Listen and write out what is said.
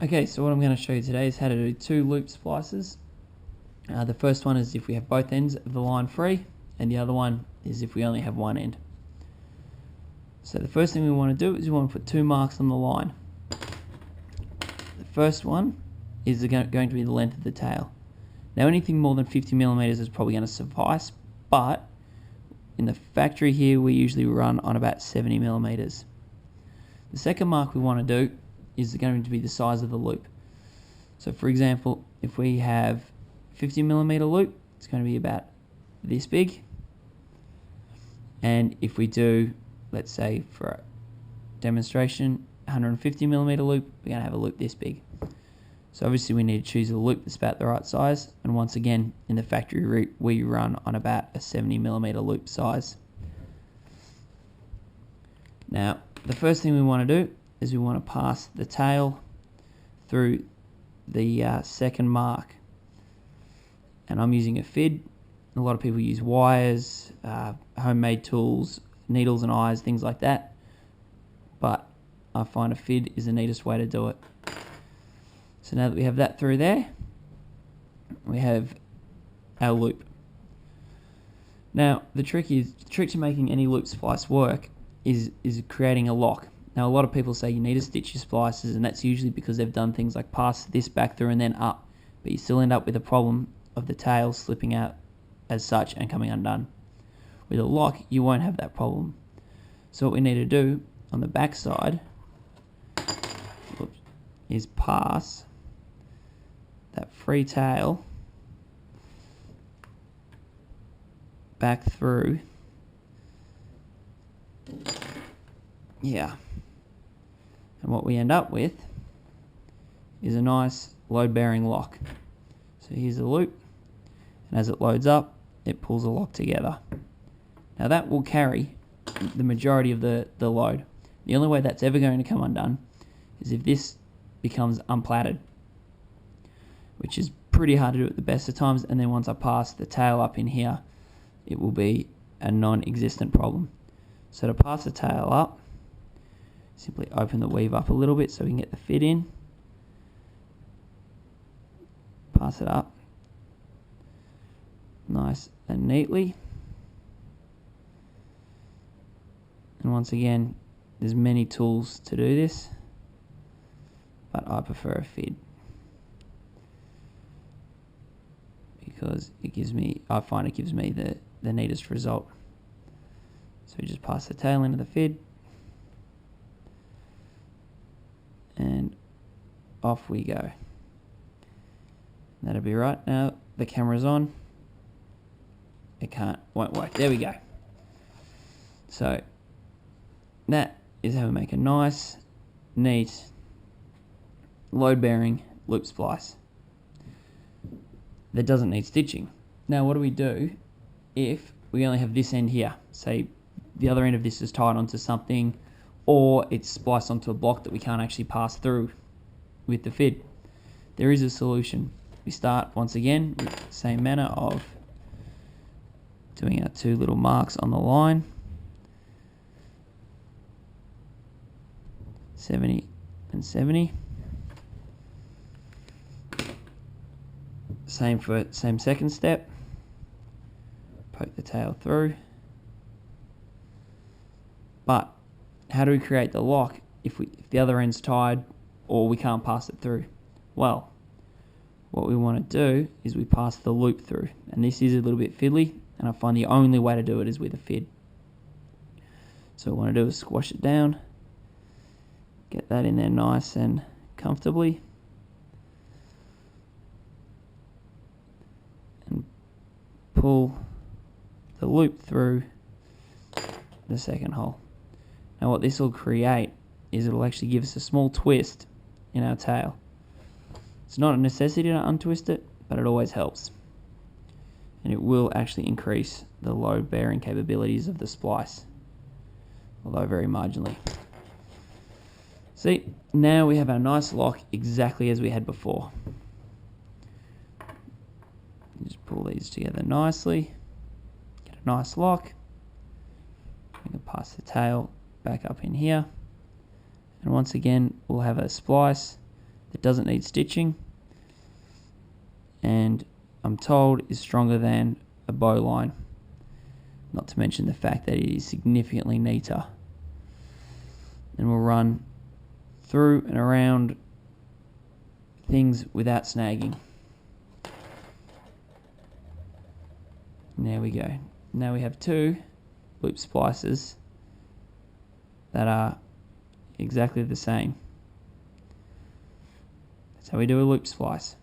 Okay, so what I'm going to show you today is how to do two loop splices. The first one is if we have both ends of the line free, and the other one is if we only have one end. So the first thing we want to do is we want to put two marks on the line. The first one is going to be the length of the tail. Now anything more than 50 millimeters is probably going to suffice, but in the factory here we usually run on about 70 millimeters. The second mark we want to do is going to be the size of the loop. So for example, if we have 50 millimeter loop, it's going to be about this big. And if we do, let's say for a demonstration, 150 millimeter loop, we're going to have a loop this big. So obviously we need to choose a loop that's about the right size. And once again, in the factory we run on about a 70 millimeter loop size. Now, the first thing we want to do is we want to pass the tail through the second mark. And I'm using a fid. A lot of people use wires, homemade tools, needles and eyes, things like that. But I find a fid is the neatest way to do it. So now that we have that through there, we have our loop. Now the trick to making any loop splice work is creating a lock. Now a lot of people say you need to stitch your splices, and that's usually because they've done things like pass this back through and then up, but you still end up with a problem of the tail slipping out as such and coming undone. With a lock you won't have that problem. So what we need to do on the back side is pass that free tail back through. Yeah. And what we end up with is a nice load-bearing lock. So here's the loop, and as it loads up, it pulls the lock together. Now that will carry the majority of the load. The only way that's ever going to come undone is if this becomes unplaited, which is pretty hard to do at the best of times, and then once I pass the tail up in here, it will be a non-existent problem. So to pass the tail up, simply open the weave up a little bit so we can get the fit in. Pass it up nice and neatly. And once again, there's many tools to do this, but I prefer a fid because I find it gives me the neatest result. So we just pass the tail into the fid, and off we go. That'll be right. Now the camera's on. It won't work. There we go. So that is how we make a nice, neat, load-bearing loop splice that doesn't need stitching. Now what do we do if we only have this end here? Say the other end of this is tied onto something, or it's spliced onto a block that we can't actually pass through with the fid. There is a solution. We start once again with the same manner of doing our two little marks on the line, 70 and 70. Same second step. Poke the tail through. But how do we create the lock if the other end's tied or we can't pass it through? Well, what we want to do is we pass the loop through, and this is a little bit fiddly, and I find the only way to do it is with a fid. So what we want to do is squash it down, get that in there nice and comfortably, and pull the loop through the second hole. Now what this will create is it will actually give us a small twist in our tail. It's not a necessity to untwist it, but it always helps. And it will actually increase the load bearing capabilities of the splice, although very marginally. See, now we have our nice lock exactly as we had before. Just pull these together nicely, get a nice lock. We can pass the tail back up in here, and once again we'll have a splice that doesn't need stitching, and I'm told is stronger than a bowline, not to mention the fact that it is significantly neater. And we'll run through and around things without snagging. And there we go. Now we have two loop splices that are exactly the same. That's how we do a loop splice.